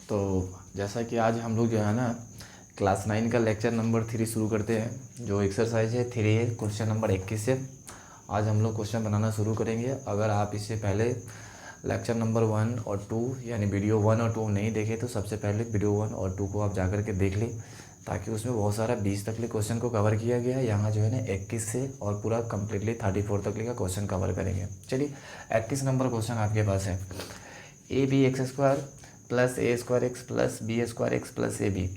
तो जैसा कि आज हम लोग जो है ना क्लास 9 का लेक्चर नंबर 3 शुरू करते हैं। जो एक्सरसाइज है 3 है, क्वेश्चन नंबर 21 से आज हम लोग क्वेश्चन बनाना शुरू करेंगे। अगर आप इससे पहले लेक्चर नंबर 1 और 2 यानी वीडियो 1 और 2 नहीं देखे तो सबसे पहले वीडियो 1 और 2 को आप जा कर के देख लें, ताकि उसमें बहुत सारा 20 तक के क्वेश्चन को कवर किया गया है। यहाँ जो है ना 21 से और पूरा कम्प्लीटली 34 तक का क्वेश्चन कवर करेंगे। चलिए 21 नंबर क्वेश्चन आपके पास है, a b x square plus A square x plus B square x plus a b.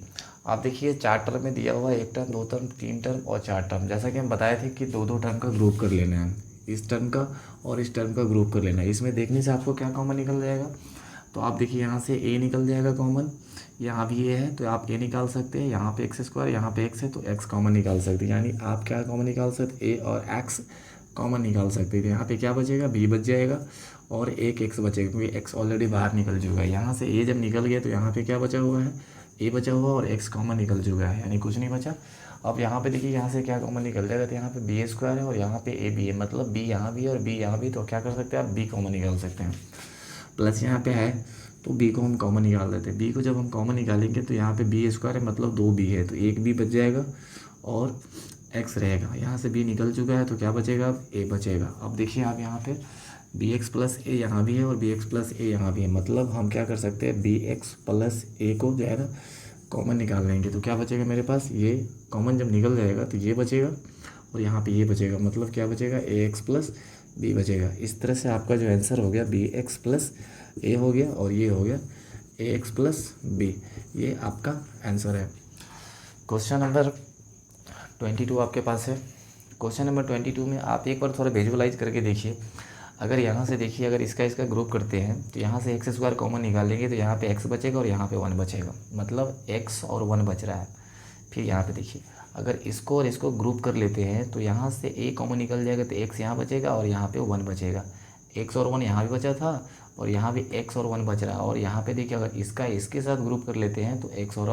आप देखिए 4 टर्म में दिया हुआ है, 1 टर्म 2 टर्म 3 टर्म और 4 टर्म। जैसा कि हम बताए थे कि 2 टर्म का ग्रुप कर लेना है, इस टर्म का और इस टर्म का ग्रुप कर लेना है। इसमें देखने से आपको क्या कॉमन निकल जाएगा, तो आप देखिए यहाँ से ए निकल जाएगा कॉमन, यहाँ भी ए है तो आप ए निकाल सकते हैं। यहाँ पे एक्स स्क्वायर, यहाँ पे एक्स है तो एक्स कॉमन निकाल सकते हैं। यानी आप क्या कॉमन निकाल सकते, ए और एक्स कॉमन निकाल सकते हैं। तो यहाँ पे क्या बचेगा, बी बच जाएगा और एक एक्स बचेगा, क्योंकि एक्स ऑलरेडी बाहर निकल चुका है। यहाँ से ए जब निकल गया तो यहाँ पे क्या बचा हुआ है, ए बचा हुआ और एक्स कॉमन निकल चुका है, यानी कुछ नहीं बचा। अब यहाँ पे देखिए यहाँ से क्या कॉमन निकल जाएगा, तो यहाँ पे बी स्क्वायर है और यहाँ पे ए बी है, मतलब बी यहाँ भी है और बी यहाँ भी, तो क्या कर सकते हैं आप बी कॉमन निकाल सकते हैं। प्लस यहाँ पे है तो बी को हम कॉमन निकाल देते हैं। बी को जब हम कॉमन निकालेंगे तो यहाँ पे बी स्क्वायर है, मतलब 2 बी है तो एक बी बच जाएगा और एक्स रहेगा। यहाँ से बी निकल चुका है तो क्या बचेगा, अब ए बचेगा। अब देखिए आप यहाँ पे बी एक्स प्लस ए यहाँ भी है और बी एक्स प्लस ए यहाँ भी है, मतलब हम क्या कर सकते हैं बी एक्स प्लस ए को जो है ना कॉमन निकाल लेंगे। तो क्या बचेगा मेरे पास, ये कॉमन जब निकल जाएगा तो ये बचेगा और यहाँ पे ये बचेगा, मतलब क्या बचेगा, ए एक्स प्लस बी बचेगा। इस तरह से आपका जो आंसर हो गया बी एक्स प्लस ए हो गया और ये हो गया ए एक्स प्लस बी, ये आपका आंसर है। क्वेश्चन नंबर 22 आपके पास है। क्वेश्चन नंबर 22 में आप एक बार थोड़ा विजुअलाइज करके देखिए। अगर यहाँ से देखिए, अगर इसका ग्रुप करते हैं तो यहाँ से एक्स स्क्वायर कॉमन निकालेंगे तो यहाँ पे एक्स बचेगा और यहाँ पे 1 बचेगा, मतलब एक्स और 1 बच रहा है। फिर यहाँ पे देखिए अगर इसको और इसको ग्रुप कर लेते हैं तो यहाँ से ए कॉमन निकल जाएगा तो एक्स यहाँ बचेगा और यहाँ पे 1 बचेगा। एक्स और 1 यहाँ भी बचा था और यहाँ भी एक्स और 1 बच रहा है। और यहाँ पे देखिए अगर इसका इसके साथ ग्रुप कर लेते हैं तो एक्स और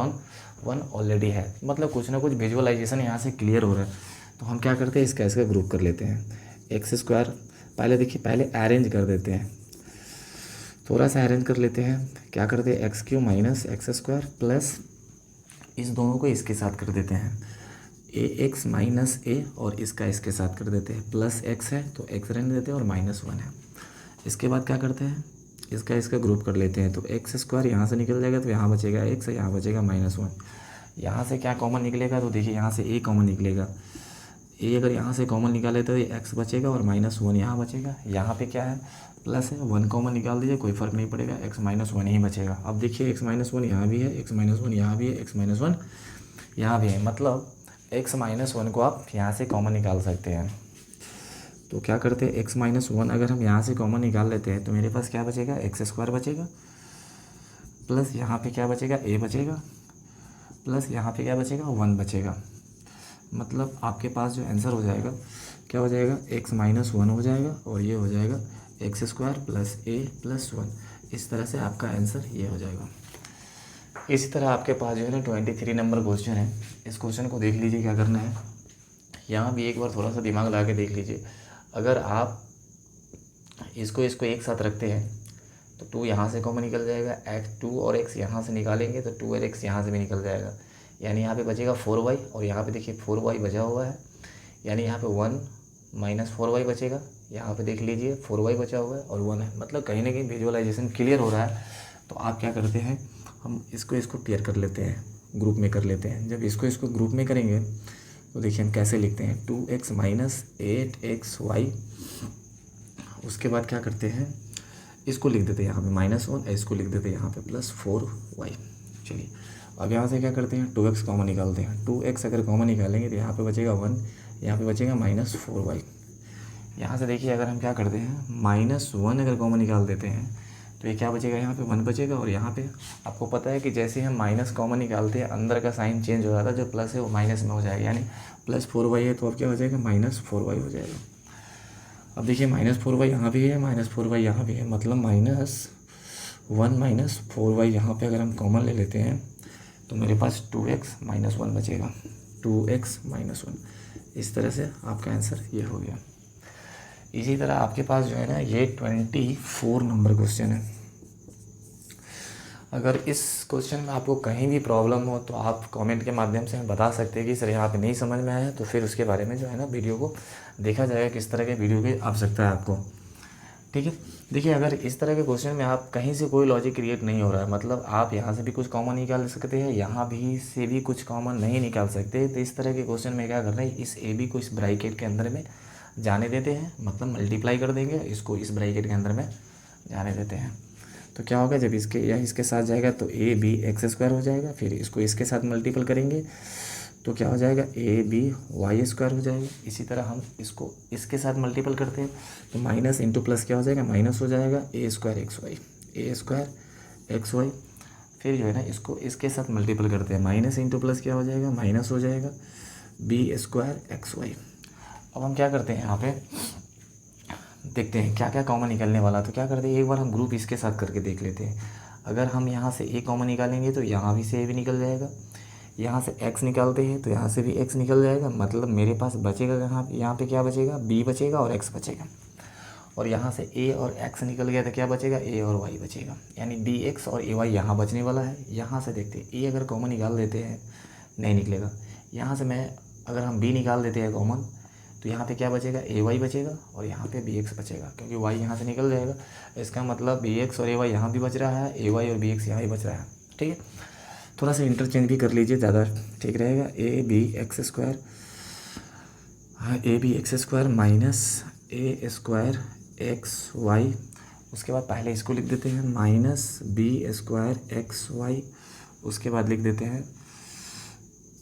1 ऑलरेडी है, मतलब कुछ ना कुछ विजुअलाइजेशन यहाँ से क्लियर हो रहा है। तो हम क्या करते हैं, इसका ग्रुप कर लेते हैं। एक्स स्क्वायर पहले देखिए, पहले अरेंज कर देते हैं, थोड़ा सा अरेंज कर लेते हैं। क्या करते हैं, x Q minus x square plus इस दोनों को इसके साथ कर देते हैं, ए एक्स माइनस ए, और इसका इसके साथ कर देते हैं। प्लस एक्स है तो एक्स रहने देते हैं और -1 है। इसके बाद क्या करते हैं, इसका ग्रुप कर लेते हैं। तो एक्स स्क्वायर यहाँ से निकल जाएगा तो यहाँ बचेगा एक्स, यहाँ बचेगा -1। यहाँ से क्या कॉमन निकलेगा, तो देखिए यहाँ से ए कॉमन निकलेगा। ए अगर यहाँ से कॉमन निकाले तो एक्स बचेगा और -1 यहाँ बचेगा। यहाँ पे क्या है, प्लस है, 1 कॉमन निकाल दीजिए, कोई फ़र्क नहीं पड़ेगा, एक्स -1 ही बचेगा। अब देखिए एक्स -1 यहाँ भी है, एक्स -1 यहाँ भी है, एक्स -1 यहाँ भी है, मतलब एक्स -1 को आप यहाँ से कॉमन निकाल सकते हैं। तो क्या करते हैं, एक्स -1 अगर हम यहाँ से कॉमन निकाल लेते हैं तो मेरे पास क्या बचेगा, एक्स स्क्वायर बचेगा, प्लस यहाँ पे क्या बचेगा, ए बचेगा, प्लस यहाँ पे क्या बचेगा, 1 बचेगा। मतलब आपके पास जो आंसर हो जाएगा क्या हो जाएगा, एक्स -1 हो जाएगा और ये हो जाएगा एक्स स्क्वायर प्लस ए प्लस 1। इस तरह से आपका आंसर ये हो जाएगा। इसी तरह आपके पास जो है ना 23 नंबर क्वेश्चन है। इस क्वेश्चन को देख लीजिए क्या करना है। यहाँ भी एक बार थोड़ा सा दिमाग लगा के देख लीजिए। अगर आप इसको एक साथ रखते हैं तो 2 यहाँ से कॉमन निकल जाएगा, एक्स 2 और एक्स यहाँ से निकालेंगे तो 2 और एक्स यहाँ से भी निकल जाएगा, यानी यहाँ पे बचेगा 4y और यहाँ पे देखिए 4y बचा हुआ है, यानी यहाँ पे 1 - 4y बचेगा। यहाँ पे देख लीजिए 4y बचा हुआ है और 1 है, मतलब कहीं ना कहीं विजुअलाइजेशन क्लियर हो रहा है। तो आप क्या करते हैं, हम इसको पेयर कर लेते हैं, ग्रुप में कर लेते हैं। जब इसको ग्रुप में करेंगे तो देखिए हम कैसे लिखते हैं, 2x - 8xy। उसके बाद क्या करते हैं, इसको लिख देते हैं यहाँ पे -1, इसको लिख देते हैं यहाँ पे +4y। चलिए अब यहाँ से क्या करते हैं, 2x कॉमन निकालते हैं। 2x अगर कॉमन निकालेंगे तो यहाँ पे बचेगा 1, यहाँ पे बचेगा -4y। यहाँ से देखिए अगर हम क्या करते हैं, -1 अगर कॉमन निकाल देते हैं तो ये क्या बचेगा, यहाँ पे 1 बचेगा। और यहाँ पे आपको पता है कि जैसे हम माइनस कॉमन निकालते हैं अंदर का साइन चेंज हो जाता है, जो प्लस है वो माइनस में हो जाएगा, यानी +4y है तो अब क्या हो जाएगा, -4y हो जाएगा। अब देखिए -4y यहाँ भी है, -4y यहाँ भी है, मतलब -1 - 4y यहाँ पे अगर हम कॉमन ले लेते हैं तो मेरे पास 2x - 1 बचेगा, 2x - 1। इस तरह से आपका आंसर ये हो गया। इसी तरह आपके पास जो है ना ये 24 नंबर क्वेश्चन है। अगर इस क्वेश्चन में आपको कहीं भी प्रॉब्लम हो तो आप कमेंट के माध्यम से हमें बता सकते हैं कि सर यहाँ पे नहीं समझ में आया, तो फिर उसके बारे में जो है ना वीडियो को देखा जाएगा किस तरह के वीडियो की आवश्यकता है आपको। ठीक है, देखिए अगर इस तरह के क्वेश्चन में आप कहीं से कोई लॉजिक क्रिएट नहीं हो रहा है, मतलब आप यहाँ से भी कुछ कॉमन निकाल सकते हैं, यहाँ भी से भी कुछ कॉमन नहीं निकाल सकते, तो इस तरह के क्वेश्चन में क्या कर रहे हैं, इस ए बी को इस ब्रैकेट के अंदर में जाने देते हैं, मतलब मल्टीप्लाई कर देंगे इसको इस ब्रैकेट के अंदर में जाने देते हैं। तो क्या होगा, जब इसके या इसके साथ जाएगा तो ए बी एक्स स्क्वायर हो जाएगा, फिर इसको इसके साथ मल्टीपल करेंगे तो क्या हो जाएगा, ए बी वाई स्क्वायर हो जाएगा। इसी तरह हम इसको इसके साथ मल्टीपल करते हैं तो माइनस इंटू प्लस क्या हो जाएगा, माइनस हो जाएगा ए स्क्वायर एक्स वाई, ए स्क्वायर एक्स वाई। फिर जो है ना इसको इसके साथ मल्टीपल करते हैं, माइनस इंटू प्लस क्या हो जाएगा, माइनस हो जाएगा बी स्क्वायर एक्स वाई। अब हम क्या करते हैं, यहाँ पे देखते हैं क्या क्या कॉमन निकलने वाला। तो क्या करते हैं, एक बार हम ग्रुप इसके साथ करके देख लेते हैं। अगर हम यहाँ से ए कॉमन निकालेंगे तो यहाँ भी से ए भी निकल जाएगा, यहाँ से x निकालते हैं तो यहाँ से भी x निकल जाएगा, मतलब मेरे पास बचेगा यहाँ पे क्या बचेगा, b बचेगा और x बचेगा। और यहाँ से a और x निकल गया तो क्या बचेगा, a और y बचेगा, यानी bx और ay यहाँ बचने वाला है। यहाँ से देखते हैं a अगर कॉमन निकाल देते हैं नहीं निकलेगा, यहाँ से अगर हम b निकाल देते हैं कॉमन तो यहाँ पे क्या बचेगा, ay बचेगा और यहाँ पे bx बचेगा, क्योंकि y यहाँ से निकल जाएगा। इसका मतलब bx और ay यहाँ भी बच रहा है, ay और bx यहाँ भी बच रहा है। ठीक है, थोड़ा सा इंटरचेंज भी कर लीजिए, ज़्यादा ठीक रहेगा। ए बी एक्स स्क्वायर, हाँ a b x square minus a square x y. उसके बाद पहले इसको लिख देते हैं minus b square x y, उसके बाद लिख देते हैं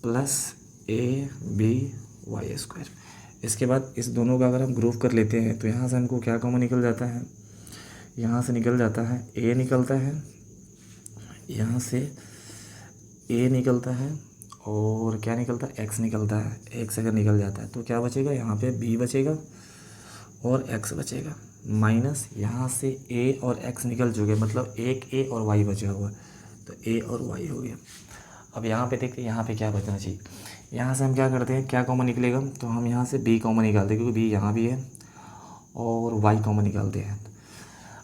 plus a b y square. इसके बाद इस दोनों का अगर हम ग्रुप कर लेते हैं तो यहाँ से हमको क्या कॉमन निकल जाता है, यहाँ से निकल जाता है ए निकलता है, यहाँ से ए निकलता है और क्या निकलता है, एक्स निकलता है। एक्स अगर निकल जाता है तो क्या बचेगा, यहाँ पे बी बचेगा और एक्स बचेगा, माइनस यहाँ से ए और एक्स निकल चुके, मतलब एक ए और वाई बचा हुआ, तो ए और वाई हो गया। अब यहाँ पे देखते हैं यहाँ पे क्या बचना चाहिए। यहाँ से हम क्या करते हैं, क्या कॉमन निकलेगा, तो हम यहाँ से बी कॉमन निकालते हैं, क्योंकि बी यहाँ भी है, और वाई कॉमन निकालते हैं।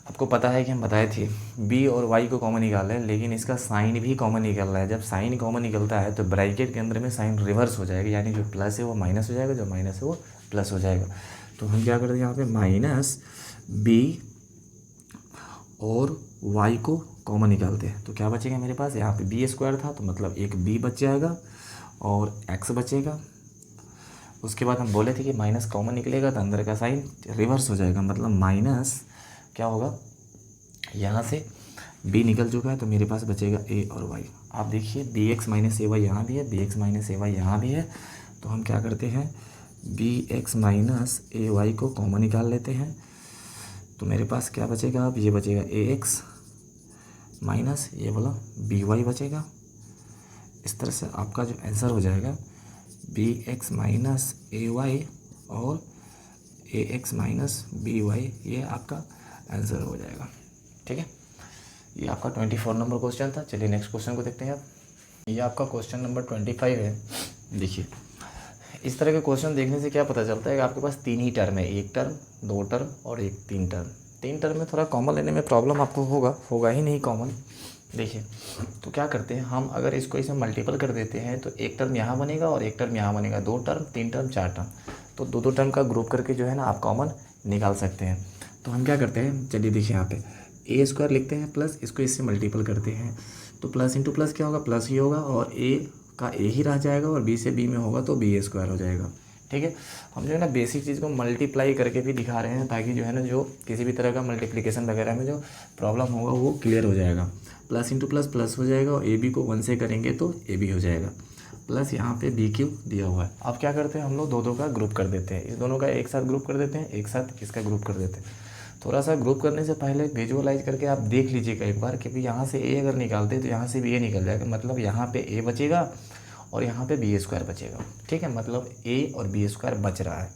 आपको पता है कि हम बताए थे b और y को कॉमन निकाल है, लेकिन इसका साइन भी कॉमन निकल रहा है। जब साइन कॉमन निकलता है तो ब्रैकेट के अंदर में साइन रिवर्स हो जाएगा, यानी जो प्लस है वो माइनस हो जाएगा, जो माइनस है वो प्लस हो जाएगा। तो हम क्या करते हैं, यहाँ पे माइनस b और y को कॉमन निकालते हैं तो क्या बचेगा मेरे पास, यहाँ पे बी स्क्वायर था तो मतलब एक b बच जाएगा और x बचेगा। उसके बाद हम बोले थे कि माइनस कॉमन निकलेगा तो अंदर का साइन रिवर्स हो जाएगा, मतलब माइनस क्या होगा, यहाँ से b निकल चुका है तो मेरे पास बचेगा a और y। आप देखिए bx माइनस ए वाई यहाँ भी है, bx माइनस ए वाई यहाँ भी है, तो हम क्या करते हैं bx माइनस ए वाई को कॉमन निकाल लेते हैं। तो मेरे पास क्या बचेगा, अब ये बचेगा ax माइनस ये वाला by बचेगा। इस तरह से आपका जो आंसर हो जाएगा bx माइनस ए वाई और ax माइनस by, ये आपका आंसर हो जाएगा। ठीक है, ये आपका 24 नंबर क्वेश्चन था। चलिए नेक्स्ट क्वेश्चन को देखते हैं। आप ये आपका क्वेश्चन नंबर 25 है। देखिए इस तरह के क्वेश्चन देखने से क्या पता चलता है कि आपके पास 3 ही टर्म है, एक टर्म, 2 टर्म और एक 3 टर्म। 3 टर्म में थोड़ा कॉमन लेने में प्रॉब्लम आपको होगा ही नहीं कॉमन। देखिए तो क्या करते हैं हम, अगर इसको इसमें मल्टीपल कर देते हैं तो एक टर्म यहाँ बनेगा और एक टर्म यहाँ बनेगा, 2 टर्म, 3 टर्म, 4 टर्म, तो 2 टर्म का ग्रुप करके जो है ना आप कॉमन निकाल सकते हैं। तो हम क्या करते हैं, चलिए देखिए यहाँ पे ए स्क्वायर लिखते हैं प्लस इसको इससे मल्टीपल करते हैं तो प्लस इंटू प्लस क्या होगा, प्लस ही होगा और ए का ए ही रह जाएगा और बी से बी में होगा तो बी स्क्वायर हो जाएगा। ठीक है, हम जो है ना बेसिक चीज़ को मल्टीप्लाई करके भी दिखा रहे हैं ताकि जो है ना जो किसी भी तरह का मल्टीप्लिकेशन वगैरह में जो प्रॉब्लम होगा वो क्लियर हो जाएगा। प्लस इंटू प्लस प्लस हो जाएगा और ए बी को 1 से करेंगे तो ए बी हो जाएगा, प्लस यहाँ पे बी क्यू दिया हुआ है। अब क्या करते हैं हम लोग दो का ग्रुप कर देते हैं, इस दोनों का एक साथ ग्रुप कर देते हैं, एक साथ इसका ग्रुप कर देते हैं। थोड़ा सा ग्रुप करने से पहले विजुअलाइज करके आप देख लीजिएगा एक बार कि भाई यहाँ से ए अगर निकालते हैं तो यहाँ से भी ए निकल जाएगा, मतलब यहाँ पे ए बचेगा और यहाँ पे बी स्क्वायर बचेगा। ठीक है, मतलब ए और बी स्क्वायर बच रहा है।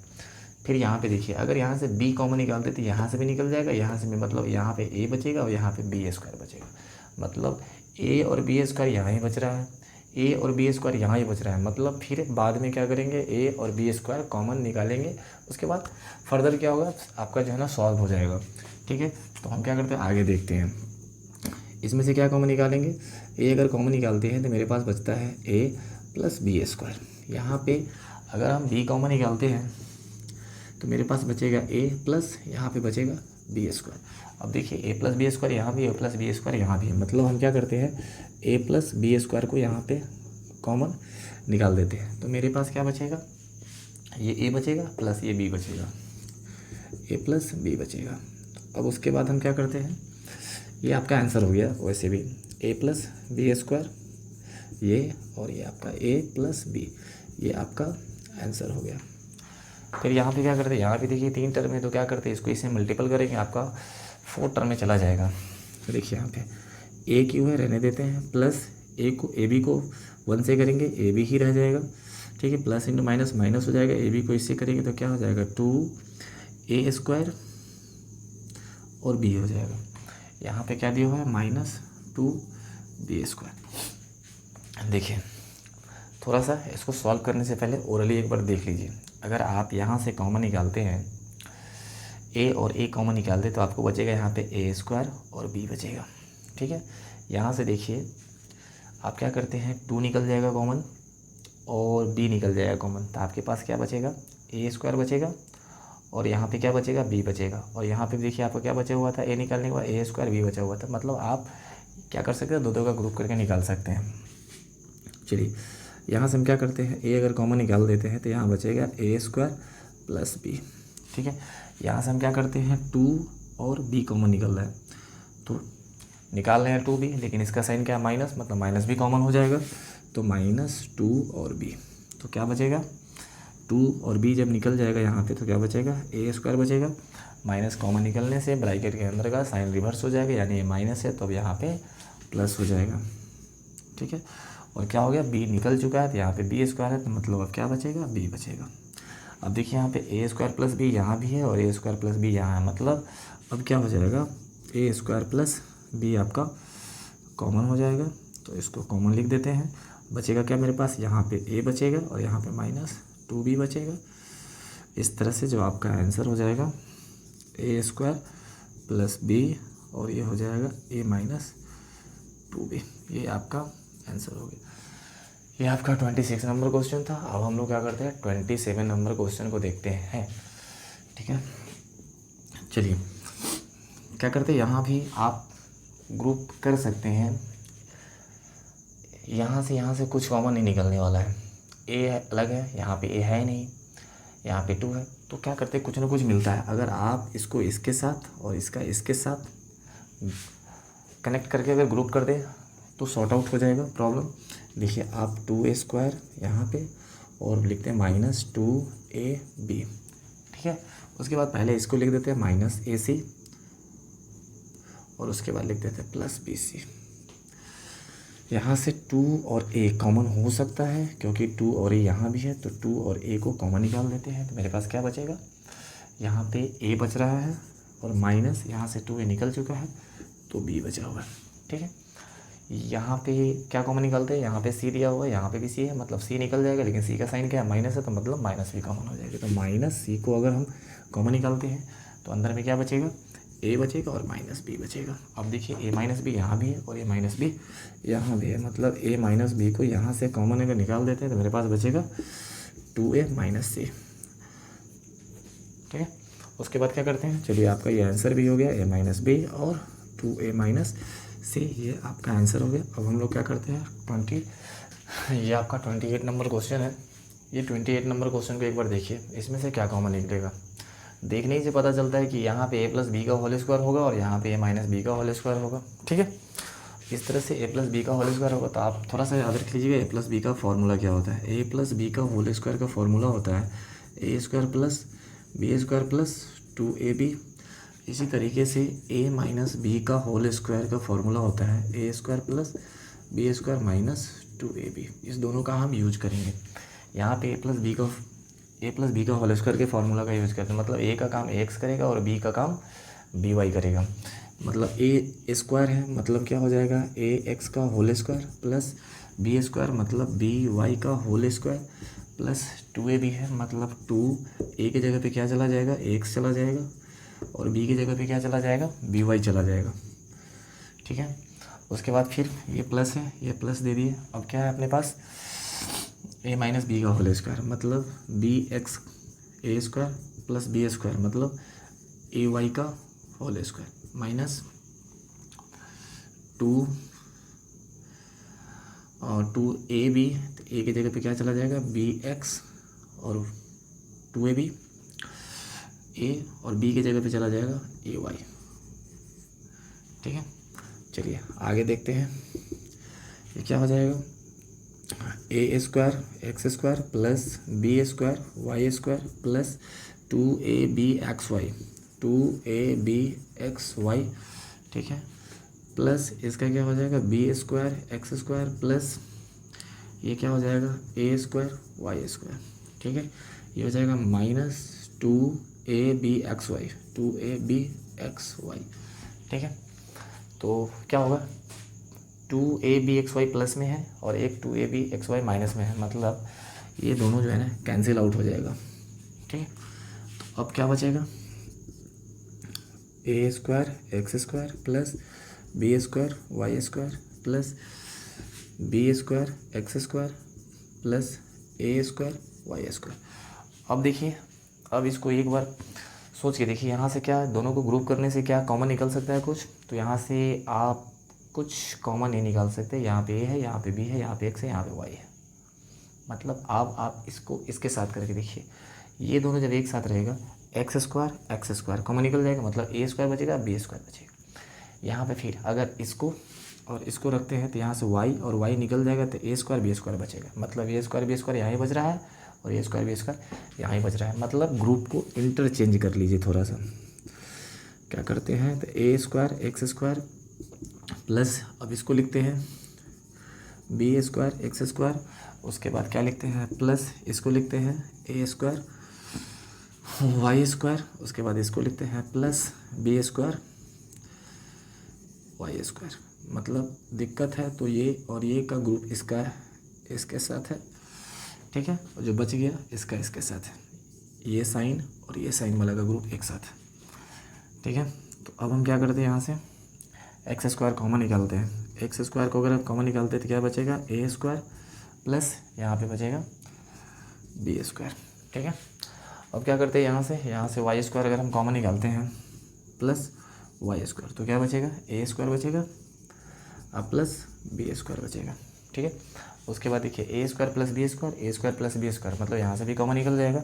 फिर यहाँ पे देखिए अगर यहाँ से बी कॉमन निकालते तो यहाँ से भी निकल जाएगा, यहाँ से भी, मतलब यहाँ पे ए बचेगा और यहाँ पे बी स्क्वायर बचेगा, मतलब ए और बी स्क्वायर यहाँ ही बच रहा है, ए और बी स्क्वायर यहाँ ही बच रहा है। मतलब फिर बाद में क्या करेंगे, ए और बी स्क्वायर कॉमन निकालेंगे, उसके बाद फर्दर क्या होगा आपका जो है ना सॉल्व हो जाएगा। ठीक है, तो हम क्या करते हैं आगे देखते हैं। इसमें से क्या कॉमन निकालेंगे, ए अगर कॉमन निकालते हैं तो मेरे पास बचता है ए प्लस बी स्क्वायर। यहाँ पे अगर हम बी कॉमन निकालते हैं तो मेरे पास बचेगा ए प्लस यहाँ पे बचेगा बी स्क्वायर। अब देखिए ए प्लस बी स्क्वायर यहाँ भी, ए प्लस बी स्क्वायर यहाँ भी है, मतलब हम क्या करते हैं ए प्लस बी स्क्वायर को यहाँ पे कॉमन निकाल देते हैं। तो मेरे पास क्या बचेगा, ये ए बचेगा प्लस ये बी बचेगा, ए प्लस बी बचेगा। अब उसके बाद हम क्या करते हैं, ये आपका आंसर हो गया वैसे भी, ए प्लस बी स्क्वायर ये, और ये आपका ए प्लस बी, ये आपका आंसर हो गया। फिर यहाँ पे क्या करते हैं, यहाँ पे देखिए 3 टर्म है तो क्या करते हैं, इसको इसे मल्टीपल करेंगे, आपका 4 टर्म में चला जाएगा। तो देखिए यहाँ पे ए क्यू है रहने देते हैं, प्लस ए को ए बी को 1 से करेंगे ए बी ही रह जाएगा, ठीक है, प्लस इंटू माइनस माइनस हो जाएगा, ए बी को इससे करेंगे तो क्या हो जाएगा 2a स्क्वायर और बी हो जाएगा। यहाँ पे क्या दिया हुआ है -2b स्क्वायर। देखिए थोड़ा सा इसको सॉल्व करने से पहले ओरली एक बार देख लीजिए। अगर आप यहाँ से कॉमन निकालते हैं, ए और ए कॉमन निकालते तो आपको बचेगा यहाँ पे ए स्क्वायर और बी बचेगा, ठीक है। यहाँ से देखिए आप क्या करते हैं, 2 निकल जाएगा कॉमन और बी निकल जाएगा कॉमन, तो आपके पास क्या बचेगा, ए स्क्वायर बचेगा और यहाँ पे क्या बचेगा, बी बचेगा। और यहाँ पे देखिए आपका क्या बचा हुआ था, ए निकालने के बाद ए स्क्वायर बी बचा हुआ था, मतलब आप क्या कर सकते हैं, दो का ग्रुप करके निकाल सकते हैं। चलिए यहाँ से हम क्या करते हैं, ए अगर कॉमन निकाल देते हैं तो यहाँ बचेगा ए स्क्वायर प्लस बी, ठीक है। यहाँ से हम क्या करते हैं, 2 और बी कॉमन निकल रहा है तो निकाल रहे हैं 2b, लेकिन इसका साइन क्या है माइनस, मतलब माइनस भी कॉमन हो जाएगा, तो -2 और b, तो क्या बचेगा 2 और b जब निकल जाएगा यहाँ पे तो क्या बचेगा, ए स्क्वायर बचेगा, माइनस कॉमन निकलने से ब्रैकेट के अंदर का साइन रिवर्स हो जाएगा, यानी ये माइनस है तो अब यहाँ पे प्लस हो जाएगा, ठीक है। और क्या हो गया, b निकल चुका है तो यहाँ पे बी स्क्वायर है, तो मतलब अब क्या बचेगा, b बचेगा। अब देखिए यहाँ पे ए स्क्वायर प्लस बी यहाँ भी है और ए स्क्वायर प्लस बी यहाँ है, मतलब अब क्या हो जाएगा, ए स्क्वायर प्लस बी आपका कॉमन हो जाएगा, तो इसको कॉमन लिख देते हैं। बचेगा क्या मेरे पास, यहाँ पे ए बचेगा और यहाँ पे -2b बचेगा। इस तरह से जो आपका आंसर हो जाएगा ए स्क्वायर प्लस बी और ये हो जाएगा ए -2b, ये आपका आंसर हो गया। ये आपका 26 नंबर क्वेश्चन था। अब हम लोग क्या करते हैं, 27 नंबर क्वेश्चन को देखते हैं, ठीक है। चलिए क्या करते हैं, यहाँ भी आप ग्रुप कर सकते हैं, यहाँ से कुछ कॉमन नहीं निकलने वाला है, ए अलग है, यहाँ पे ए है नहीं, यहाँ पे 2 है, तो क्या करते हैं, कुछ ना कुछ मिलता है। अगर आप इसको इसके साथ और इसका इसके साथ कनेक्ट करके अगर ग्रुप कर दें तो सॉर्ट आउट हो जाएगा प्रॉब्लम। देखिए आप 2a स्क्वायर यहाँ पे और लिखते हैं -2ab, ठीक है। उसके बाद पहले इसको लिख देते हैं -ac और उसके बाद लिख देते हैं +bc। यहाँ से 2 और a कॉमन हो सकता है क्योंकि 2 और a यहाँ भी है, तो 2 और a को कॉमन निकाल देते हैं, तो मेरे पास क्या बचेगा, यहाँ पे a बच रहा है और माइनस यहाँ से 2a निकल चुका है तो b बचा हुआ है, ठीक है। यहाँ पे क्या कॉमन निकालते हैं, यहाँ पे c दिया हुआ है, यहाँ पे भी c है, मतलब c निकल जाएगा, लेकिन c का साइन क्या है, माइनस है, तो मतलब माइनस भी कॉमन हो जाएगा। तो -c को अगर हम कॉमन निकालते हैं तो अंदर में क्या बचेगा, a बचेगा और -b बचेगा। अब देखिए a -b यहाँ भी है और a -b यहाँ भी है, मतलब a -b को यहाँ से कॉमन अगर निकाल देते हैं तो मेरे पास बचेगा 2a - c, ठीक है। उसके बाद क्या करते हैं, चलिए आपका ये आंसर भी हो गया, a -b और 2a -c, ये आपका आंसर हो गया। अब हम लोग क्या करते हैं, ये आपका 28 नंबर क्वेश्चन है। ये 28 नंबर क्वेश्चन को एक बार देखिए, इसमें से क्या कॉमन निकलेगा। देखने ही से पता चलता है कि यहाँ पे a + b का होल स्क्वायर होगा और यहाँ पे a - b का होल स्क्वायर होगा, ठीक है। इस तरह से a + b का होल स्क्वायर होगा, तो आप थोड़ा सा याद रख लीजिएगा a + b का फॉर्मूला क्या होता है। a + b का होल स्क्वायर का फॉर्मूला होता है a² + b² + 2ab। इसी तरीके से a - b का होल स्क्वायर का फॉर्मूला होता है a² + b² - 2ab। इस दोनों का हम यूज करेंगे। यहाँ पे a + b का होल स्क्वायर के फार्मूला का यूज़ करते हैं, मतलब a का काम ax करेगा और b का काम by करेगा। मतलब a स्क्वायर है, मतलब क्या हो जाएगा, ax का होल स्क्वायर प्लस b² मतलब by का होल स्क्वायर प्लस 2ab है, मतलब 2a की जगह पे क्या चला जाएगा, ax चला जाएगा और b की जगह पे क्या चला जाएगा, by चला जाएगा, ठीक है। उसके बाद फिर ये प्लस है, ये प्लस दे दिए। अब क्या है अपने पास, ए माइनस बी का होल स्क्वायर मतलब बी एक्स ए स्क्वायर प्लस बी स्क्वायर मतलब ए वाई का होल स्क्वायर माइनस 2ab, तो ए की जगह पे क्या चला जाएगा बी एक्स और 2ab, ए और बी की जगह पे चला जाएगा ए वाई। ठीक है, चलिए आगे देखते हैं। ये क्या हो जाएगा, ए square x square plus B square Y square plus 2ab XY 2ab XY। ठीक है, प्लस इसका क्या हो जाएगा b square x square plus ये क्या हो जाएगा ए स्क्वायर वाई स्क्वायर। ठीक है, ये हो जाएगा माइनस 2ab XY। ठीक है, तो क्या होगा 2ab XY प्लस में है और एक 2ab XY माइनस में है, मतलब ये दोनों जो है ना कैंसिल आउट हो जाएगा। ठीक है, तो अब क्या बचेगा A square x square plus B square Y square plus B square x square plus A square Y square. अब देखिए, अब इसको एक बार सोच के देखिए, यहाँ से क्या दोनों को ग्रुप करने से क्या कॉमन निकल सकता है कुछ, तो यहाँ से आप कुछ कॉमन नहीं निकाल सकते। यहाँ पे ए है, यहाँ पे बी है, यहाँ पे एक्स है, यहाँ पे वाई है। मतलब आप इसको इसके साथ करके देखिए, ये दोनों जब एक साथ रहेगा एक्स स्क्वायर कॉमन निकल जाएगा, मतलब ए स्क्वायर बचेगा बी स्क्वायर बचेगा। यहाँ पे फिर अगर इसको और इसको रखते हैं तो यहाँ से y और y निकल जाएगा तो ए स्क्वायर बी स्क्वायर बचेगा, मतलब ए स्क्वायर बी स्क्वायर यहाँ ही बच रहा है और ए स्क्वायर बी स्क्वायर यहाँ ही बच रहा है। मतलब ग्रुप को इंटरचेंज कर लीजिए थोड़ा सा। क्या करते हैं तो ए स्क्वायर एक्स स्क्वायर प्लस, अब इसको लिखते हैं बी स्क्वायर एक्स स्क्वायर, उसके बाद क्या लिखते हैं प्लस इसको लिखते हैं ए स्क्वायर वाई स्क्वायर, उसके बाद इसको लिखते हैं plus B square Y square. मतलब दिक्कत है तो ये और ये का ग्रुप इसका इसके साथ है। ठीक है, और जो बच गया इसका इसके साथ है, ये साइन और ये साइन वाला का ग्रुप एक साथ है। ठीक है, तो अब हम क्या करते हैं, यहाँ से एक्स स्क्वायर कॉमन निकालते हैं। एक्स स्क्वायर को अगर हम कॉमन निकालते हैं तो क्या बचेगा ए स्क्वायर प्लस यहाँ पे बचेगा बी स्क्वायर। ठीक है, अब क्या करते हैं, यहाँ से वाई स्क्वायर अगर हम कॉमन निकालते हैं प्लस वाई स्क्वायर तो क्या बचेगा ए स्क्वायर बचेगा अब प्लस बी स्क्वायर बचेगा। ठीक है, उसके बाद देखिए ए स्क्वायर प्लस बी स्क्वायर मतलब यहाँ से भी कॉमन निकल जाएगा।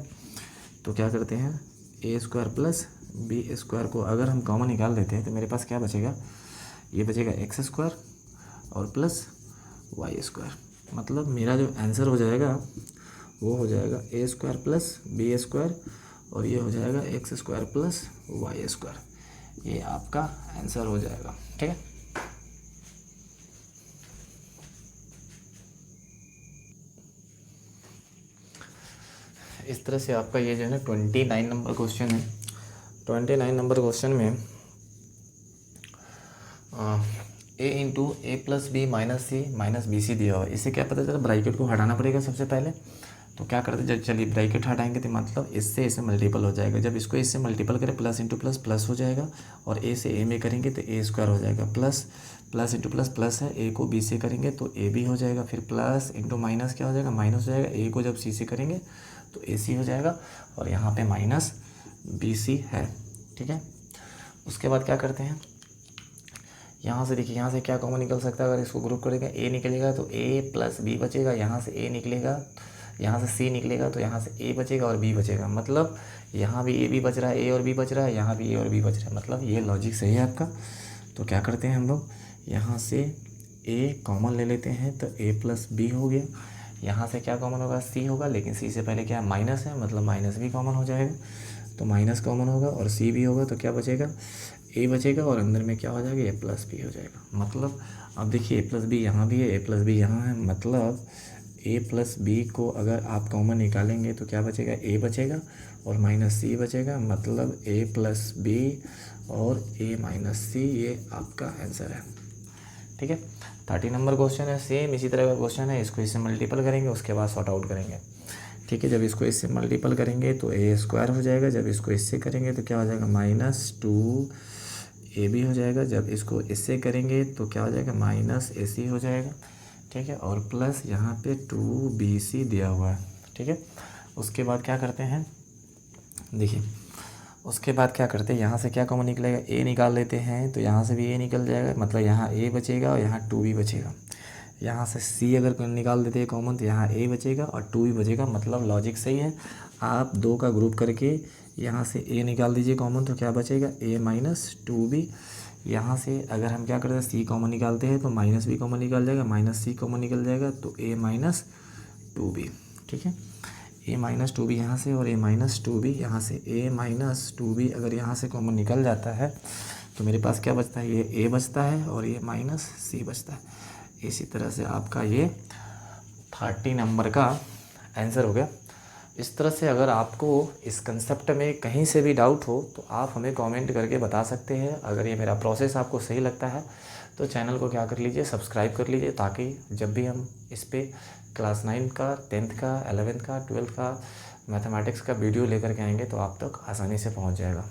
तो क्या करते हैं ए स्क्वायर प्लस बी स्क्वायर को अगर हम कॉमन निकाल देते हैं तो मेरे पास क्या बचेगा, ये बचेगा एक्स स्क्वायर और प्लस वाई स्क्वायर। मतलब मेरा जो आंसर हो जाएगा वो हो जाएगा ए स्क्वायर प्लस बी स्क्वायर और ये हो जाएगा x square plus y square. ये आपका आंसर हो जाएगा। ठीक है, इस तरह से आपका ये जो है ना 29 नंबर क्वेश्चन है। 29 नंबर क्वेश्चन में ए इंटू ए प्लस बी माइनस सी माइनस बी सी दिया हुआ है। इससे क्या पता चला, ब्रैकेट को हटाना पड़ेगा सबसे पहले। तो क्या करते, जब चलिए ब्रैकेट हटाएंगे तो मतलब इससे इसे मल्टीपल हो जाएगा। जब इसको इससे मल्टीपल करें प्लस इंटू प्लस प्लस हो जाएगा और ए से ए में करेंगे तो ए स्क्वायर हो जाएगा plus plus into plus plus है, ए को बी से करेंगे तो ए बी हो जाएगा, फिर प्लस इंटू माइनस क्या हो जाएगा माइनस हो जाएगा, ए को जब सी से करेंगे तो ए सी हो जाएगा और यहाँ पे माइनस बी सी है। ठीक है, उसके बाद क्या करते हैं, यहाँ से देखिए, यहाँ से क्या कॉमन निकल सकता है, अगर इसको ग्रुप करेंगे ए निकलेगा तो ए प्लस बी बचेगा, यहाँ से ए निकलेगा, यहाँ से सी निकलेगा तो यहाँ से ए बचेगा और बी बचेगा। मतलब यहाँ भी ए बी बच रहा है, ए और बी बच रहा है, यहाँ भी ए और बी बच रहा है। मतलब ये लॉजिक सही है आपका। तो क्या करते हैं हम लोग, यहाँ से ए कॉमन ले लेते हैं तो ए प्लस बी हो गया। यहाँ से क्या कॉमन होगा, सी होगा, लेकिन सी से पहले क्या माइनस है, मतलब माइनस भी कॉमन हो जाएगा तो माइनस कॉमन होगा और सी भी होगा तो क्या बचेगा ए बचेगा और अंदर में क्या हो जाएगा ए प्लस बी हो जाएगा। मतलब अब देखिए ए प्लस बी यहाँ भी है, ए प्लस बी यहाँ है, मतलब ए प्लस बी को अगर आप कॉमन निकालेंगे तो क्या बचेगा ए बचेगा और माइनस सी बचेगा। मतलब ए प्लस बी और ए माइनस सी, ये आपका आंसर है। ठीक है, 30 नंबर क्वेश्चन है, सेम इसी तरह का क्वेश्चन है। इसको इससे मल्टीपल करेंगे, उसके बाद सॉर्ट आउट करेंगे। ठीक है, जब इसको इससे मल्टीपल करेंगे तो ए स्क्वायर हो जाएगा, जब इसको इससे करेंगे तो क्या हो जाएगा -2 ए बी हो जाएगा। जब इसको इससे करेंगे तो क्या हो जाएगा, माइनस ए सी हो जाएगा, ठीक है। और प्लस यहाँ पे 2BC दिया हुआ है, ठीक है। उसके बाद क्या करते हैं, देखिए उसके बाद क्या करते हैं, यहाँ से क्या कॉमन निकलेगा, ए निकाल लेते हैं, तो यहाँ से भी ए निकल जाएगा, मतलब यहाँ ए बचेगा और यहाँ 2B बचेगा। यहाँ से सी अगर निकाल देते हैं कॉमन तो यहाँ ए बचेगा और 2B बचेगा, मतलब लॉजिक सही है। आप दो का ग्रुप करके यहाँ से ए निकाल दीजिए कॉमन, तो क्या बचेगा, ए माइनस 2B। यहाँ से अगर हम क्या करते हैं, सी कॉमन निकालते हैं तो माइनस बी कॉमन निकल जाएगा, माइनस सी कॉमन निकल जाएगा तो ए माइनस 2B, ठीक है। ए माइनस 2B यहाँ से और ए माइनस 2B यहाँ से, ए माइनस 2B अगर यहाँ से कॉमन निकल जाता है तो मेरे पास क्या बचता है, ये ए बचता है और ये माइनस सी बचता है। इसी तरह से आपका ये 30 नंबर का आंसर हो गया। इस तरह से अगर आपको इस कंसेप्ट में कहीं से भी डाउट हो तो आप हमें कमेंट करके बता सकते हैं। अगर ये मेरा प्रोसेस आपको सही लगता है तो चैनल को क्या कर लीजिए, सब्सक्राइब कर लीजिए, ताकि जब भी हम इस पे क्लास 9 का, 10th का, 11th का, 12th का मैथमेटिक्स का वीडियो लेकर के आएंगे तो आप तक आसानी से पहुंच जाएगा।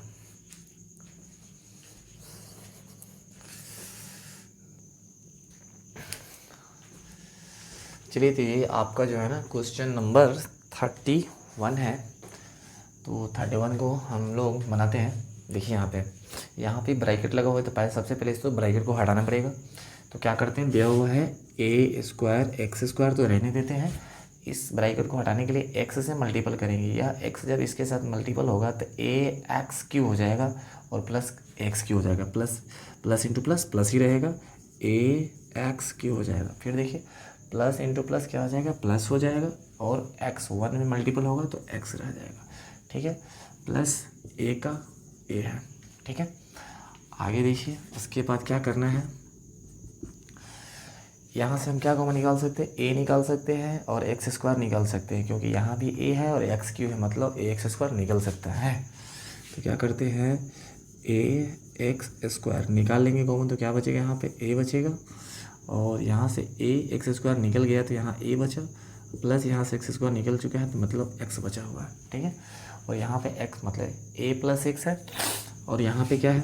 चलिए, तो ये आपका जो है ना क्वेश्चन नंबर 31 है। तो 31 को हम लोग बनाते हैं। देखिए यहाँ पे ब्रैकेट लगा हुआ है, तो सबसे पहले इसको ब्रैकेट को हटाना पड़ेगा। तो क्या करते हैं, दिया हुआ है ए स्क्वायर एक्स स्क्वायर, तो रहने देते हैं। इस ब्रैकेट को हटाने के लिए एक्स से मल्टीपल करेंगे, या एक्स जब इसके साथ मल्टीपल होगा तो ए एक्स क्यू हो जाएगा और प्लस एक्स क्यू हो जाएगा, प्लस इंटू प्लस प्लस ही रहेगा, ए एक्स क्यू हो जाएगा। फिर देखिए प्लस इंटू प्लस क्या हो जाएगा, प्लस हो जाएगा, और एक्स 1 में मल्टीपल होगा तो एक्स रह जाएगा, ठीक है। प्लस ए का ए है, ठीक है। आगे देखिए उसके बाद क्या करना है, यहाँ से हम क्या कॉमन निकाल सकते हैं, ए निकाल सकते हैं और एक्स स्क्वायर निकाल सकते हैं, क्योंकि यहाँ भी ए है और एक्स क्यू है, मतलब ए एक्स स्क्वायर निकल सकता है। तो क्या करते हैं, ए एक्स स्क्वायर निकाल लेंगे कॉमन, तो क्या बचेगा, यहाँ पे ए बचेगा, और यहाँ से ए एक्स स्क्वायर निकल गया तो यहाँ ए बचा, प्लस यहाँ से एक्स स्क्वायर निकल चुका है तो मतलब एक्स बचा हुआ है, ठीक है। और यहाँ पे एक्स मतलब ए प्लस एक्स है, और यहाँ पे क्या है,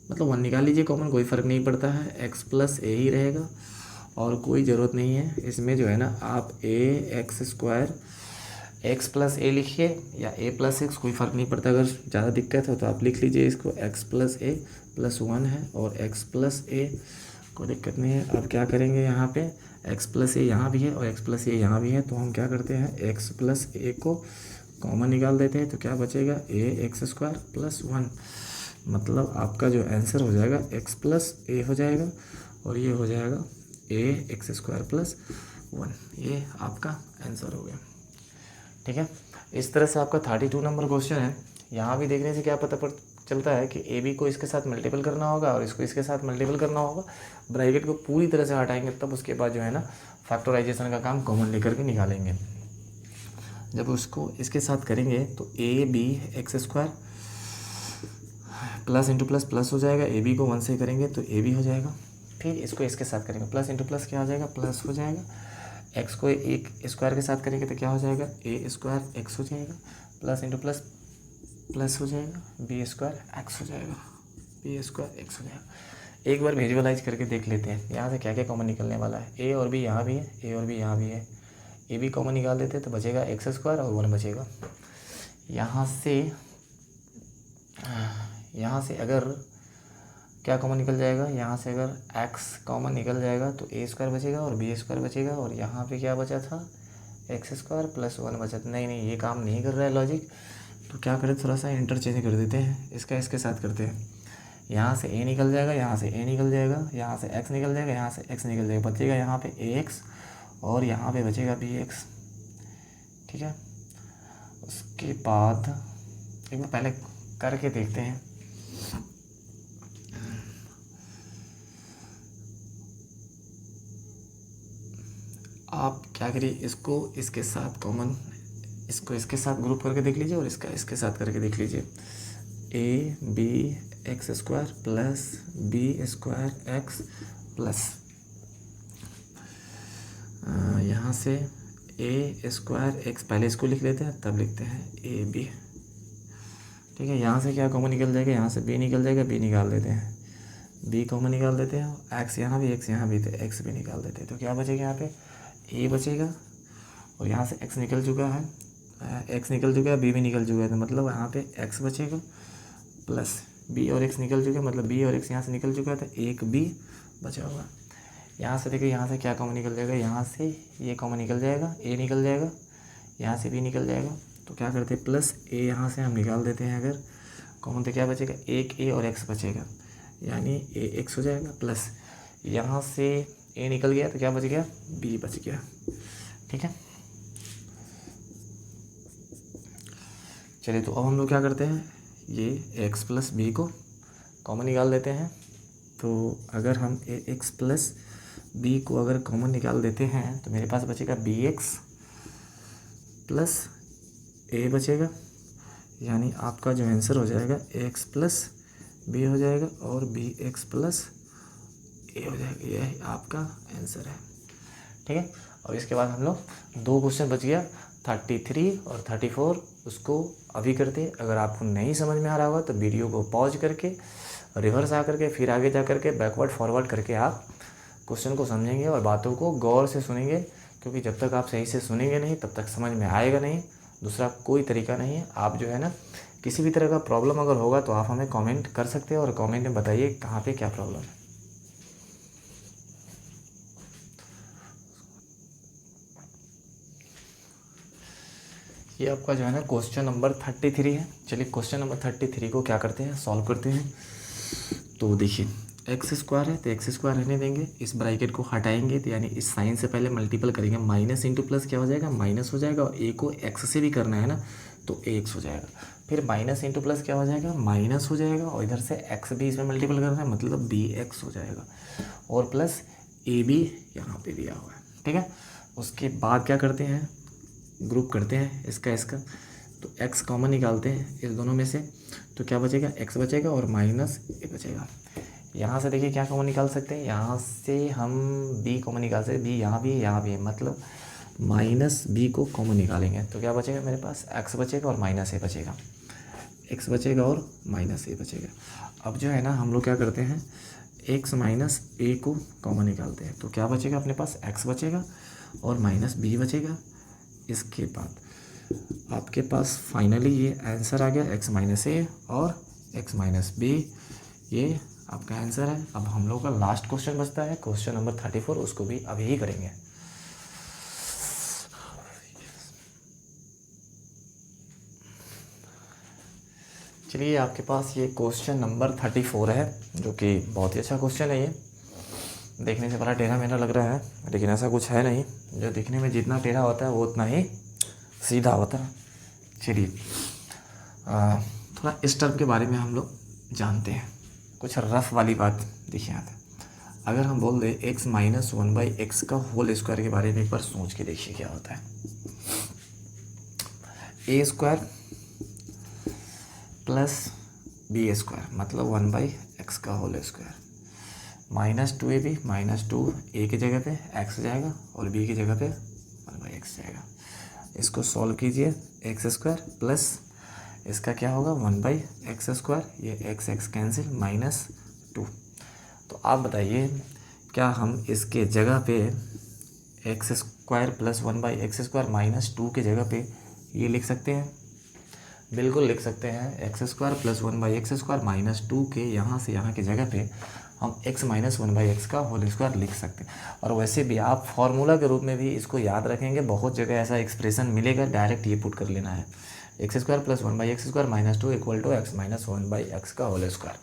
मतलब 1 निकाल लीजिए कॉमन, कोई फ़र्क नहीं पड़ता है, एक्स प्लस ए ही रहेगा, और कोई ज़रूरत नहीं है इसमें जो है ना, आप ए एक्स स्क्वायर एक्स प्लस ए लिखिए या ए प्लस एक्स, कोई फ़र्क नहीं पड़ता। अगर ज़्यादा दिक्कत हो तो आप लिख लीजिए इसको, एक्स प्लस ए प्लस 1 है और एक्स प्लस ए, कोई दिक्कत नहीं है। अब क्या करेंगे, यहाँ पे एक्स प्लस ए यहाँ भी है और एक्स प्लस ए यहाँ भी है, तो हम क्या करते हैं, एक्स प्लस ए को कॉमन निकाल देते हैं, तो क्या बचेगा, ए एक्स स्क्वायर प्लस 1, मतलब आपका जो आंसर हो जाएगा एक्स प्लस ए हो जाएगा, और ये हो जाएगा ए एक्स स्क्वायर प्लस 1, ये आपका आंसर हो गया, ठीक है। इस तरह से आपका 32 नंबर क्वेश्चन है। यहाँ भी देखने से क्या पता चलता है कि ए बी को इसके साथ मल्टीपल करना होगा और इसको इसके साथ मल्टीपल करना होगा। ब्रैकेट को पूरी तरह से हटाएंगे, तब उसके बाद जो है ना फैक्टराइजेशन का काम कॉमन लेकर के निकालेंगे। जब उसको इसके साथ करेंगे तो a b x square plus into plus plus हो जाएगा, ए बी को 1 से करेंगे तो ए बी हो जाएगा। फिर इसको इसके साथ करेंगे, प्लस इंटू प्लस क्या हो जाएगा, प्लस हो जाएगा। एक्स को एक स्क्वायर के साथ करेंगे तो क्या हो जाएगा, ए स्क्वायर एक्स हो जाएगा, प्लस इंटू प्लस प्लस हो जाएगा, बी स्क्वायर एक्स हो जाएगा, बी स्क्वायर एक्स हो जाएगा। एक बार विजुअलाइज करके देख लेते हैं यहाँ से क्या क्या कॉमन निकलने वाला है। ए और बी यहाँ भी है, ए और बी यहाँ भी है, ए बी कॉमन निकाल देते हैं तो बचेगा एक्स स्क्वायर और 1 बचेगा। यहाँ से अगर क्या कॉमन निकल जाएगा, यहाँ से अगर x कॉमन निकल जाएगा तो ए स्क्वायर बचेगा और बी स्क्वायर बचेगा, और यहाँ पे क्या बचा था, एक्स स्क्वायर प्लस 1 बचा था। नहीं, ये काम नहीं कर रहा है लॉजिक, तो क्या करें, थोड़ा सा इंटरचेंज कर देते हैं, इसका इसके साथ करते हैं। यहाँ से ए निकल जाएगा, यहाँ से ए निकल जाएगा, यहाँ से एक्स निकल जाएगा, यहाँ से एक्स निकल जाएगा, बचेगा यहाँ पे ए एक्स और यहाँ पे बचेगा बी एक्स, ठीक है। उसके बाद एक बार पहले करके देखते हैं। आप क्या करिए, इसको इसके साथ कॉमन, इसको इसके साथ ग्रुप करके देख लीजिए और इसका इसके साथ करके देख लीजिए। A b x square plus B square x plus यहाँ से ए स्क्वायर एक्स, पहले इसको लिख लेते हैं तब लिखते हैं ए बी, ठीक है। यहाँ से क्या कॉमन निकल जाएगा, यहाँ से बी निकल जाएगा, बी निकाल देते हैं, बी कॉमन निकाल देते हैं, एक्स यहाँ भी एक्स यहाँ भी, तो एक्स भी निकाल देते हैं। तो क्या बचेगा यहाँ पे ए बचेगा, और यहाँ से एक्स निकल चुका है, एक्स निकल चुका है, बी भी निकल चुका है, तो मतलब यहाँ पे एक्स बचेगा प्लस बी और एक्स निकल चुका है, मतलब बी और एक्स यहाँ से निकल चुका है, तो एक बी बचा हुआ। यहाँ से देखिए यहाँ से क्या कॉमन निकल जाएगा, यहाँ से ये कॉमन निकल जाएगा, ए निकल जाएगा, यहाँ से बी निकल जाएगा। तो क्या करते हैं प्लस ए यहाँ से हम निकाल देते हैं अगर कॉमन, तो क्या बचेगा एक ए और एक्स बचेगा, यानी ए एक्स हो जाएगा, प्लस यहाँ से ए निकल गया तो क्या बच गया बी बच गया। ठीक है, चलिए तो अब हम लोग क्या करते हैं, ये एक्स प्लस बी को कॉमन निकाल देते हैं। तो अगर हम ए एक्स प्लस बी को अगर कॉमन निकाल देते हैं तो मेरे पास बचेगा बी एक्स प्लस ए बचेगा, यानी आपका जो आंसर हो जाएगा एक्स प्लस बी हो जाएगा और बी एक्स प्लस ए हो जाएगा, यह आपका आंसर है। ठीक है, और इसके बाद हम लोग दो क्वेश्चन बच गया 33 और 34, उसको अभी करते हैं। अगर आपको नहीं समझ में आ रहा होगा तो वीडियो को पॉज करके रिवर्स आ करके फिर आगे जा करके बैकवर्ड फॉरवर्ड करके आप क्वेश्चन को समझेंगे और बातों को गौर से सुनेंगे, क्योंकि जब तक आप सही से सुनेंगे नहीं तब तक समझ में आएगा नहीं। दूसरा कोई तरीका नहीं है। आप जो है ना किसी भी तरह का प्रॉब्लम अगर होगा तो आप हमें कमेंट कर सकते हैं और कमेंट में बताइए कहाँ पे क्या प्रॉब्लम है। ये आपका जो है ना क्वेश्चन नंबर 33 है। चलिए क्वेश्चन नंबर 33 को क्या करते हैं, सॉल्व करते हैं। तो देखिए एक्स स्क्वायर है तो एक्स स्क्वायर रहने देंगे, इस ब्रैकेट को हटाएंगे तो यानी इस साइन से पहले मल्टीपल करेंगे, माइनस इंटू प्लस क्या हो जाएगा माइनस हो जाएगा, और ए को एक्स से भी करना है ना तो एक्स हो जाएगा। फिर माइनस इंटू प्लस क्या हो जाएगा माइनस हो जाएगा, और इधर से एक्स भी इसमें मल्टीपल करना है मतलब बी एक्स हो जाएगा, और प्लस ए बी यहाँ पे दिया हुआ है। ठीक है, उसके बाद क्या करते हैं ग्रुप करते हैं इसका इसका, तो x कॉमन निकालते हैं इस दोनों में से, तो क्या बचेगा x बचेगा और माइनस ए बचेगा। यहाँ से देखिए क्या कॉमन निकाल सकते हैं, यहाँ से हम b कॉमन निकाल सकते हैं, b यहाँ भी है यहाँ भी है, मतलब माइनस b को कॉमन निकालेंगे तो क्या बचेगा मेरे पास x बचेगा और माइनस ए बचेगा, x बचेगा और माइनस ए बचेगा। अब जो है ना हम लोग क्या करते हैं x माइनस ए को कॉमन निकालते हैं, तो क्या बचेगा अपने पास x बचेगा और माइनस b बचेगा। इसके बाद आपके पास फाइनली ये आंसर आ गया x माइनस ए और x माइनस बी, ये आपका आंसर है। अब हम लोग का लास्ट क्वेश्चन बचता है क्वेश्चन नंबर 34, उसको भी अभी ही करेंगे। चलिए आपके पास ये क्वेश्चन नंबर 34 है, जो कि बहुत ही अच्छा क्वेश्चन है। ये देखने से बड़ा टेढ़ा मेढ़ा लग रहा है, लेकिन ऐसा कुछ है नहीं, जो दिखने में जितना टेढ़ा होता है वो उतना ही सीधा होता है। चलिए थोड़ा इस टर्म के बारे में हम लोग जानते हैं, कुछ रफ वाली बात देखिए यहाँ पे। अगर हम बोल दें x माइनस 1/x का होल स्क्वायर के बारे में एक बार सोच के देखिए क्या होता है। A square plus B square मतलब 1/x का whole square, minus 2ab minus 2 a की जगह पे x जाएगा और b की जगह पे 1/x जाएगा। इसको सॉल्व कीजिए एक्स स्क्वायर प्लस इसका क्या होगा 1/x स्क्वायर, ये x कैंसिल माइनस 2। तो आप बताइए क्या हम इसके जगह पे x square plus 1/x square minus 2 के जगह पे ये लिख सकते हैं? बिल्कुल लिख सकते हैं। X square plus 1/x square minus 2 के यहाँ से यहाँ की जगह पे हम x माइनस 1/x का होल स्क्वायर लिख सकते हैं। और वैसे भी आप फार्मूला के रूप में भी इसको याद रखेंगे, बहुत जगह ऐसा एक्सप्रेशन मिलेगा, डायरेक्ट ये पुट कर लेना है x square plus 1/x square minus 2 equal to x minus 1/x का होल स्क्वायर।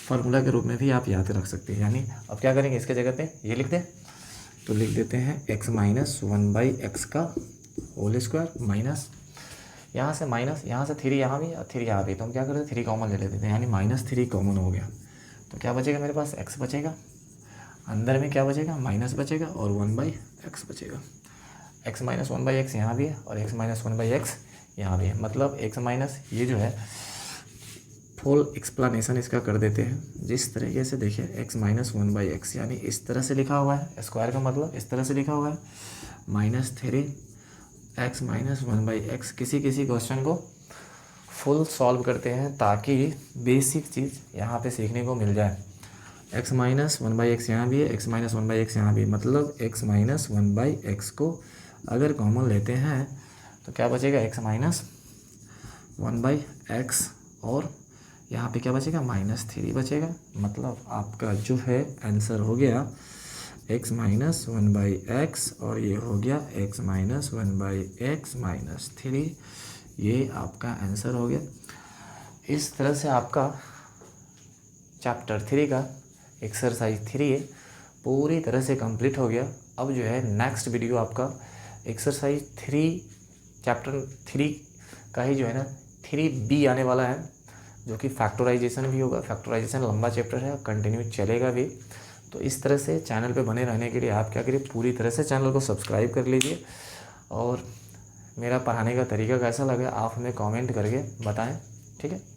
फार्मूला के रूप में भी आप याद रख सकते हैं। यानी अब क्या करेंगे इसके जगह पे ये लिख दें, तो लिख देते हैं x माइनस 1/x का होल स्क्वायर माइनस यहाँ से माइनस यहाँ से 3 यहाँ भी और 3 यहाँ भी, तो हम क्या करते हैं 3 कॉमन ले लेते हैं, यानी माइनस 3 कॉमन हो गया। तो क्या बचेगा मेरे पास x बचेगा, अंदर में क्या बचेगा माइनस बचेगा और 1/x बचेगा। x माइनस 1/x यहाँ भी है और x माइनस 1/x यहाँ भी है, मतलब x माइनस ये जो है फुल एक्सप्लेनेशन इसका कर देते हैं जिस तरीके से। देखिए x माइनस 1/x यानी इस तरह से लिखा हुआ है, स्क्वायर का मतलब इस तरह से लिखा हुआ है माइनस 3x माइनस 1/x। किसी किसी क्वेश्चन को फुल सॉल्व करते हैं ताकि बेसिक चीज़ यहाँ पे सीखने को मिल जाए। X minus one by x यहाँ भी है, x minus one by x यहाँ भी, मतलब x minus one by x को अगर कॉमन लेते हैं तो क्या बचेगा, x minus one by x, और यहाँ पे क्या बचेगा, माइनस थ्री बचेगा। मतलब आपका जो है आंसर हो गया x minus one by x, और ये हो गया x minus one by x minus three, ये आपका आंसर हो गया। इस तरह से आपका चैप्टर 3 का एक्सरसाइज 3 है पूरी तरह से कंप्लीट हो गया। अब जो है नेक्स्ट वीडियो आपका एक्सरसाइज 3 चैप्टर 3 का ही जो है ना 3B आने वाला है, जो कि फैक्टराइजेशन भी होगा। फैक्टराइजेशन लंबा चैप्टर है, कंटिन्यू चलेगा भी। तो इस तरह से चैनल पे बने रहने के लिए आप क्या करिए, पूरी तरह से चैनल को सब्सक्राइब कर लीजिए, और मेरा पढ़ाने का तरीका कैसा लगा आप हमें कमेंट करके बताएं, ठीक है।